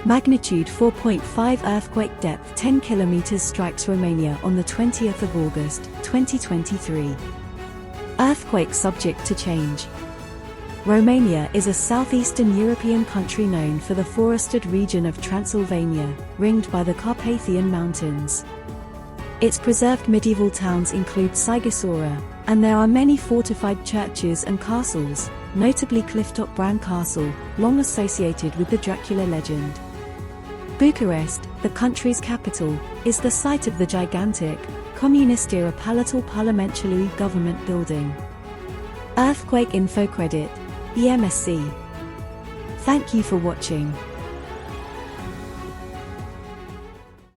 Magnitude 4.5 earthquake, depth 10 kilometers, strikes Romania on the 20th of August, 2023. Earthquake subject to change. Romania is a southeastern European country known for the forested region of Transylvania, ringed by the Carpathian Mountains. Its preserved medieval towns include Sighişoara, and there are many fortified churches and castles, notably clifftop Bran Castle, long associated with the Dracula legend. Bucharest, the country's capital, is the site of the gigantic, communist-era Palatul Parlamentului government building. Earthquake info credit, EMSC. Thank you for watching.